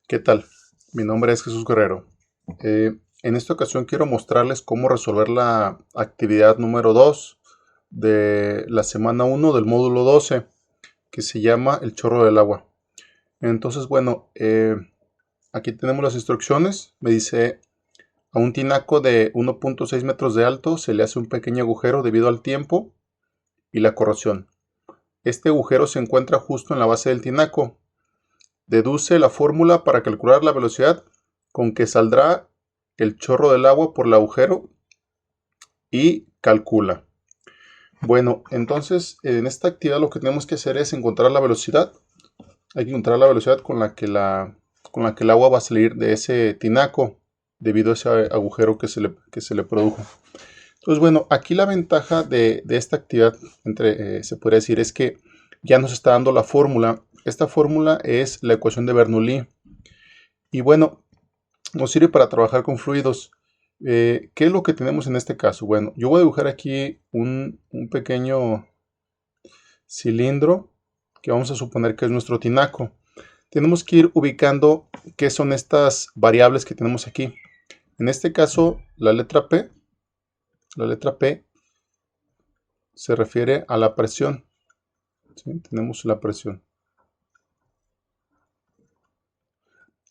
¿Qué tal? Mi nombre es Jesús Guerrero. En esta ocasión quiero mostrarles cómo resolver la actividad número 2 de la semana 1 del módulo 12, que se llama el chorro del agua. Entonces, bueno, aquí tenemos las instrucciones. Me dice, a un tinaco de 1.6 metros de alto se le hace un pequeño agujero debido al tiempo y la corrosión. Este agujero se encuentra justo en la base del tinaco. Deduce la fórmula para calcular la velocidad con que saldrá el chorro del agua por el agujero y calcula. Bueno, entonces en esta actividad lo que tenemos que hacer es encontrar la velocidad. Hay que encontrar la velocidad con la que el agua va a salir de ese tinaco debido a ese agujero que se le produjo. Entonces, bueno, aquí la ventaja de esta actividad, se podría decir, es que ya nos está dando la fórmula. Esta fórmula es la ecuación de Bernoulli. Y bueno, nos sirve para trabajar con fluidos. ¿Qué es lo que tenemos en este caso? Bueno, yo voy a dibujar aquí un pequeño cilindro que vamos a suponer que es nuestro tinaco. Tenemos que ir ubicando qué son estas variables que tenemos aquí. En este caso, la letra P se refiere a la presión. ¿Sí? Tenemos la presión.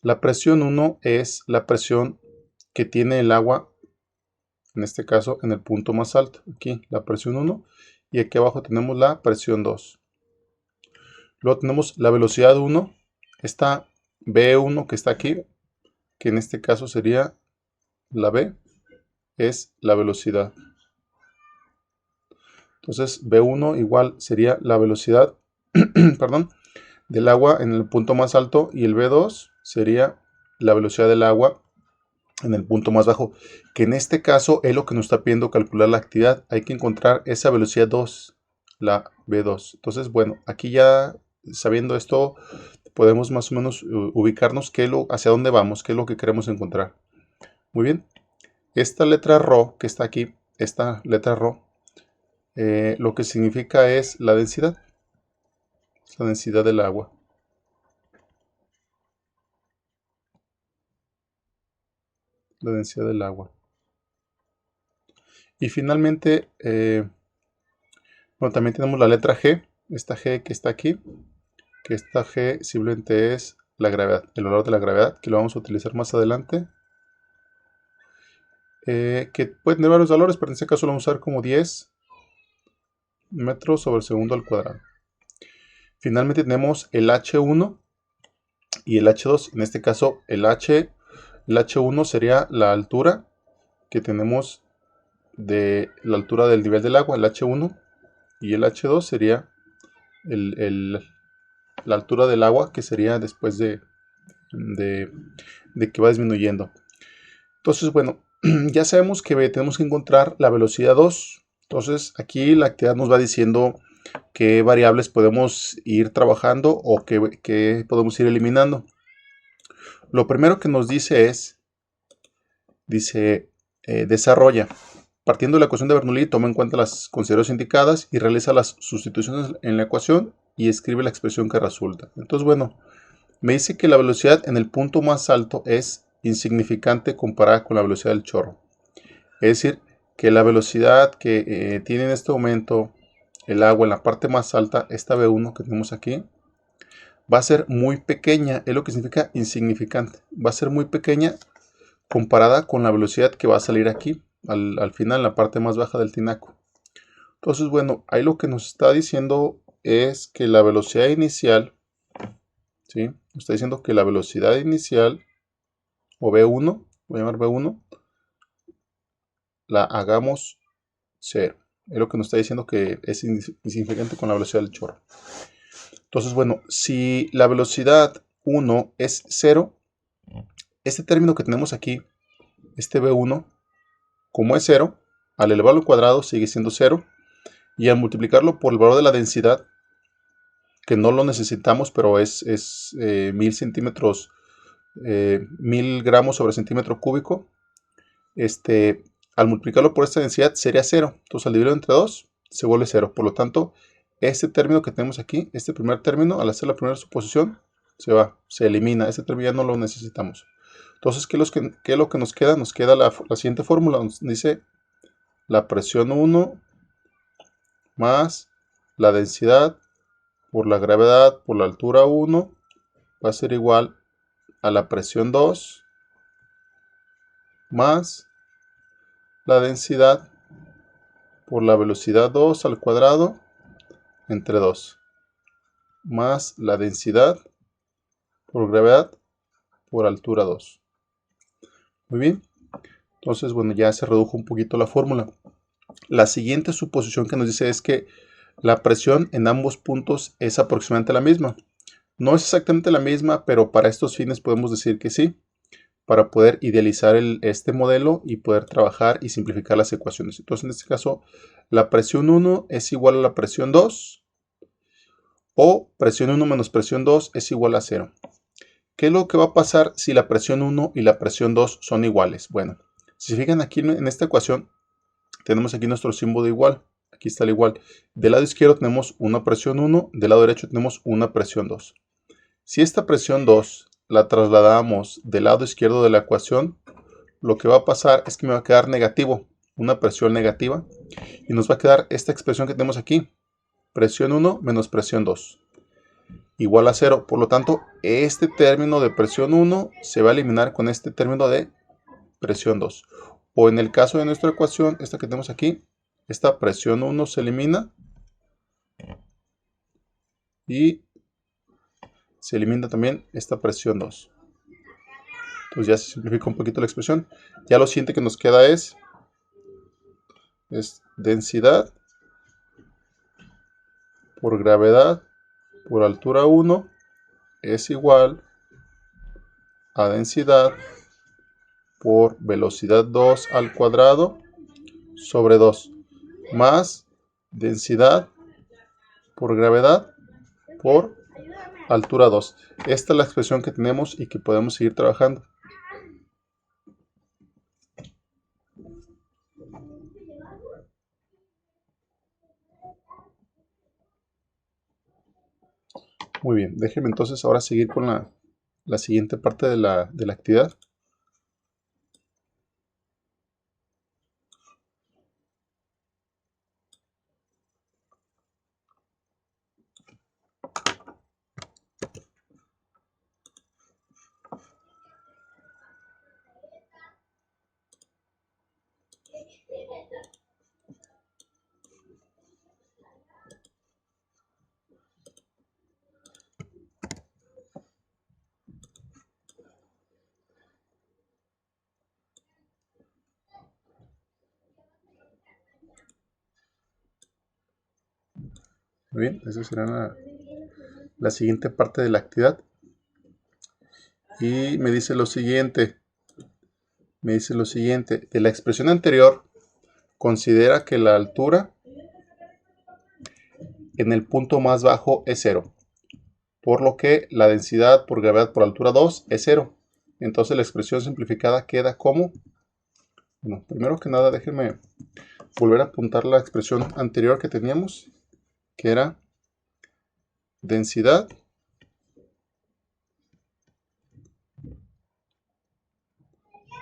La presión 1 es la presión que tiene el agua, en este caso en el punto más alto. Aquí la presión 1 y aquí abajo tenemos la presión 2. Luego tenemos la velocidad 1, esta V1 que está aquí, que en este caso sería la V, es la velocidad. Entonces V1 igual sería la velocidad perdón, del agua en el punto más alto y el V2 sería la velocidad del agua en el punto más bajo, que en este caso es lo que nos está pidiendo calcular la actividad. Hay que encontrar esa velocidad 2, la V2. Entonces, bueno, aquí ya sabiendo esto, podemos más o menos ubicarnos hacia dónde vamos, qué es lo que queremos encontrar. Muy bien. Esta letra ρ que está aquí, esta letra ρ, lo que significa es la densidad del agua. La densidad del agua. Y finalmente, bueno, también tenemos la letra G, esta G que está aquí, que esta G simplemente es la gravedad, el valor de la gravedad, que lo vamos a utilizar más adelante. Que puede tener varios valores, pero en este caso lo vamos a usar como 10 metros sobre segundo al cuadrado. Finalmente tenemos el H1 y el H2. En este caso el H1 sería la altura que tenemos de la altura del nivel del agua, el H1, y el H2 sería la altura del agua, que sería después de que va disminuyendo. Entonces, bueno, ya sabemos que tenemos que encontrar la velocidad 2. Entonces, aquí la actividad nos va diciendo qué variables podemos ir trabajando o qué podemos ir eliminando. Lo primero que nos dice desarrolla. Partiendo de la ecuación de Bernoulli, toma en cuenta las consideraciones indicadas y realiza las sustituciones en la ecuación y escribe la expresión que resulta. Entonces, bueno, me dice que la velocidad en el punto más alto es insignificante comparada con la velocidad del chorro. Es decir, que la velocidad que tiene en este momento el agua en la parte más alta, esta V1 que tenemos aquí, va a ser muy pequeña, es lo que significa insignificante. Va a ser muy pequeña comparada con la velocidad que va a salir aquí, al final, en la parte más baja del tinaco. Entonces, bueno, ahí lo que nos está diciendo es que la velocidad inicial, ¿sí? Nos está diciendo que la velocidad inicial, o V1, voy a llamar V1, la hagamos 0. Es lo que nos está diciendo que es insignificante con la velocidad del chorro. Entonces, bueno, si la velocidad 1 es 0, este término que tenemos aquí, este V1, como es 0, al elevarlo al cuadrado sigue siendo 0, y al multiplicarlo por el valor de la densidad, que no lo necesitamos, pero es 1000 centímetros, 1000 gramos sobre centímetro cúbico, al multiplicarlo por esta densidad sería 0. Entonces al dividirlo entre 2 se vuelve 0. Por lo tanto, este término que tenemos aquí, este primer término, al hacer la primera suposición, se va. se elimina. Este término ya no lo necesitamos. Entonces, ¿qué es lo que nos queda? Nos queda la siguiente fórmula. Nos dice la presión 1 más la densidad por la gravedad por la altura 1 va a ser igual a la presión 2 más la densidad por la velocidad 2 al cuadrado entre 2 más la densidad por gravedad por altura 2. Muy bien. Entonces, bueno, ya se redujo un poquito la fórmula. La siguiente suposición que nos dice es que la presión en ambos puntos es aproximadamente la misma. No es exactamente la misma, pero para estos fines podemos decir que sí, para poder idealizar este modelo y poder trabajar y simplificar las ecuaciones. Entonces, en este caso, la presión 1 es igual a la presión 2 o presión 1 menos presión 2 es igual a 0. ¿Qué es lo que va a pasar si la presión 1 y la presión 2 son iguales? Bueno, si se fijan aquí en esta ecuación, tenemos aquí nuestro símbolo de igual. Aquí está el igual. Del lado izquierdo tenemos una presión 1, del lado derecho tenemos una presión 2. Si esta presión 2 la trasladamos del lado izquierdo de la ecuación, lo que va a pasar es que me va a quedar negativo, una presión negativa, y nos va a quedar esta expresión que tenemos aquí, presión 1 menos presión 2, igual a 0. Por lo tanto, este término de presión 1 se va a eliminar con este término de presión 2. O en el caso de nuestra ecuación, esta que tenemos aquí, esta presión 1 se elimina y se elimina también esta presión 2. Entonces ya se simplifica un poquito la expresión. Ya lo siguiente que nos queda es densidad por gravedad por altura 1 es igual a densidad por velocidad 2 al cuadrado sobre 2 más densidad por gravedad por altura 2. Esta es la expresión que tenemos y que podemos seguir trabajando. Muy bien, déjenme entonces ahora seguir con la siguiente parte de la actividad. Muy bien, esa será la siguiente parte de la actividad. Y me dice lo siguiente. De la expresión anterior, considera que la altura en el punto más bajo es 0. Por lo que la densidad por gravedad por altura 2 es 0. Entonces la expresión simplificada queda como... Bueno, primero que nada déjenme volver a apuntar la expresión anterior que teníamos, que era densidad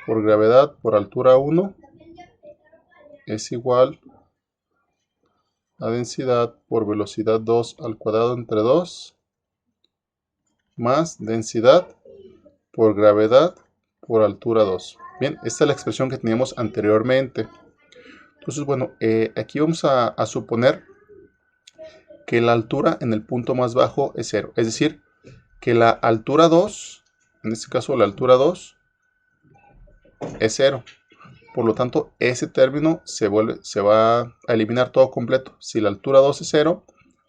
por gravedad por altura 1 es igual a densidad por velocidad 2 al cuadrado entre 2 más densidad por gravedad por altura 2. Bien, esta es la expresión que teníamos anteriormente. Entonces, bueno, aquí vamos a suponer que la altura en el punto más bajo es 0. Es decir, que la altura 2, en este caso la altura 2, es 0. Por lo tanto, ese término se va a eliminar todo completo. Si la altura 2 es 0,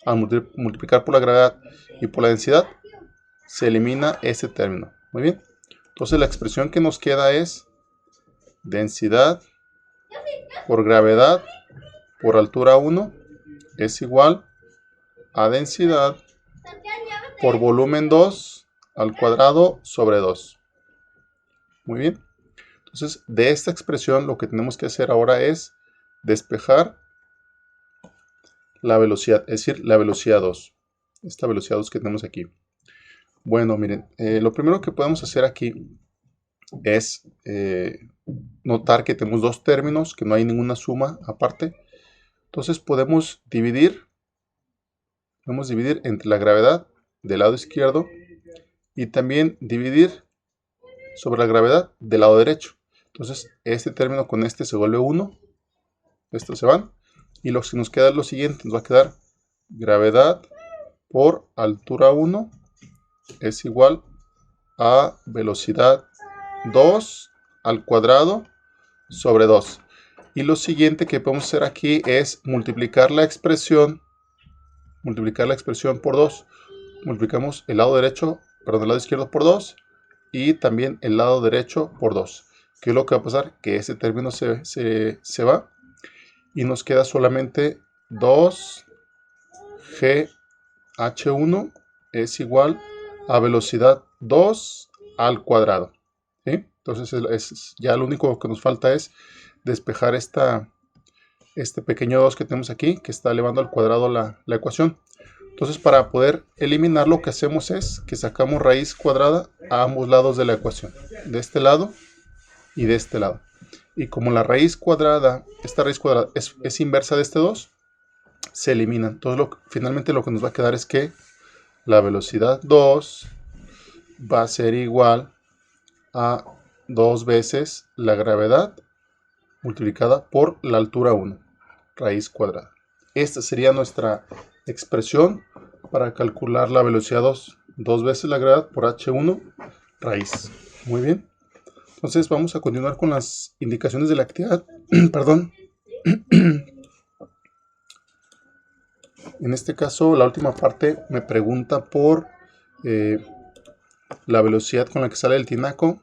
al multiplicar por la gravedad y por la densidad, se elimina ese término. Muy bien. Entonces la expresión que nos queda es densidad por gravedad por altura 1 es igual a densidad por volumen 2 al cuadrado sobre 2. Muy bien. Entonces, de esta expresión lo que tenemos que hacer ahora es despejar la velocidad, es decir, la velocidad 2. Esta velocidad 2 que tenemos aquí. Bueno, miren, lo primero que podemos hacer aquí es notar que tenemos dos términos, que no hay ninguna suma aparte. Entonces podemos dividir entre la gravedad del lado izquierdo y también dividir sobre la gravedad del lado derecho. Entonces este término con este se vuelve 1, estos se van, y lo que nos queda es lo siguiente, nos va a quedar gravedad por altura 1 es igual a velocidad 2 al cuadrado sobre 2. Y lo siguiente que podemos hacer aquí es multiplicar la expresión por 2. Multiplicamos el lado izquierdo por 2 y también el lado derecho por 2. ¿Qué es lo que va a pasar? Que ese término se va y nos queda solamente 2GH1 es igual a velocidad 2 al cuadrado. ¿Sí? Entonces ya lo único que nos falta es despejar este pequeño 2 que tenemos aquí, que está elevando al cuadrado la ecuación. Entonces, para poder eliminar, lo que hacemos es que sacamos raíz cuadrada a ambos lados de la ecuación, de este lado y de este lado. Y como esta raíz cuadrada es inversa de este 2, se elimina. Entonces, finalmente lo que nos va a quedar es que la velocidad 2 va a ser igual a 2 veces la gravedad multiplicada por la altura 1, raíz cuadrada. Esta sería nuestra expresión para calcular la velocidad 2 veces la gravedad por h1 raíz. Muy bien. Entonces vamos a continuar con las indicaciones de la actividad. Perdón. En este caso, la última parte me pregunta por la velocidad con la que sale el tinaco.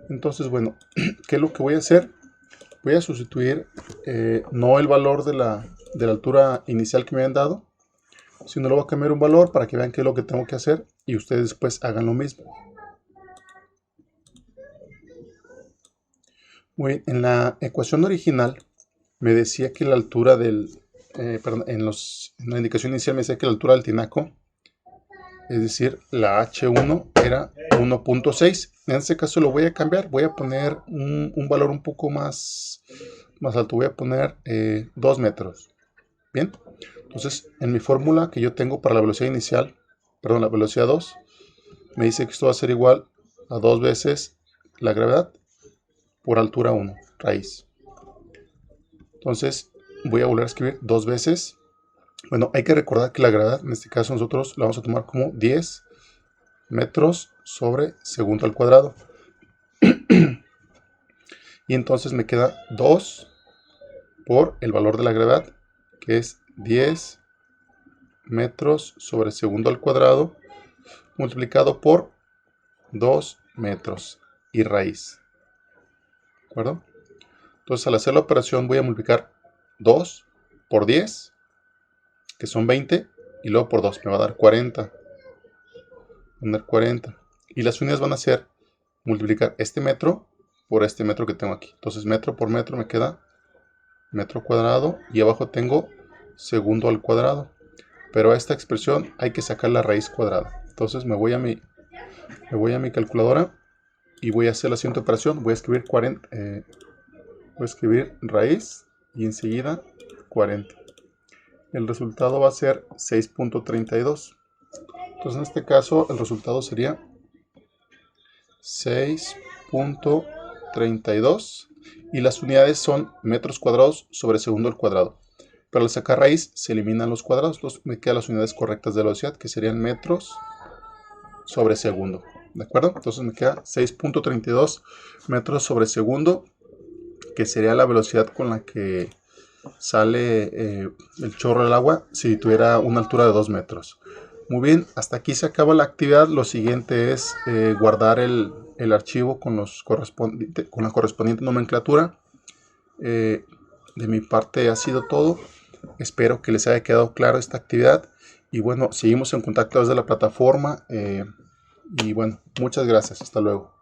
Entonces, bueno, ¿qué es lo que voy a hacer? Voy a sustituir no el valor de la altura inicial que me habían dado, sino le voy a cambiar un valor para que vean qué es lo que tengo que hacer y ustedes después hagan lo mismo. Muy bien, en la ecuación original me decía que la altura en la indicación inicial me decía que la altura del tinaco, es decir, la H1 era 1.6. En este caso lo voy a cambiar, voy a poner un valor un poco más alto, voy a poner 2 metros. Bien, entonces en mi fórmula que yo tengo para la velocidad inicial, la velocidad 2, me dice que esto va a ser igual a 2 veces la gravedad por altura 1, raíz. Entonces voy a volver a escribir 2 veces. Bueno, hay que recordar que la gravedad, en este caso nosotros la vamos a tomar como 10 metros sobre segundo al cuadrado. Y entonces me queda 2 por el valor de la gravedad, que es 10 metros sobre segundo al cuadrado, multiplicado por 2 metros y raíz. ¿De acuerdo? Entonces, al hacer la operación voy a multiplicar 2 por 10, que son 20, y luego por 2 me va a dar 40. Y las unidades van a ser multiplicar este metro por este metro que tengo aquí. Entonces, metro por metro me queda metro cuadrado, y abajo tengo segundo al cuadrado. Pero a esta expresión hay que sacar la raíz cuadrada. Entonces me voy a mi calculadora y voy a hacer la siguiente operación. Voy a escribir 40, voy a escribir raíz y enseguida 40. El resultado va a ser 6.32. Entonces en este caso el resultado sería 6.32 y las unidades son metros cuadrados sobre segundo al cuadrado. Pero al sacar raíz se eliminan los cuadrados, entonces me quedan las unidades correctas de la velocidad, que serían metros sobre segundo. ¿De acuerdo? Entonces me queda 6.32 metros sobre segundo, que sería la velocidad con la que sale el chorro del agua si tuviera una altura de 2 metros. Muy bien, hasta aquí se acaba la actividad. Lo siguiente es guardar el archivo con la correspondiente nomenclatura. De mi parte ha sido todo. Espero que les haya quedado claro esta actividad. Y bueno, seguimos en contacto desde la plataforma. Y bueno, muchas gracias. Hasta luego.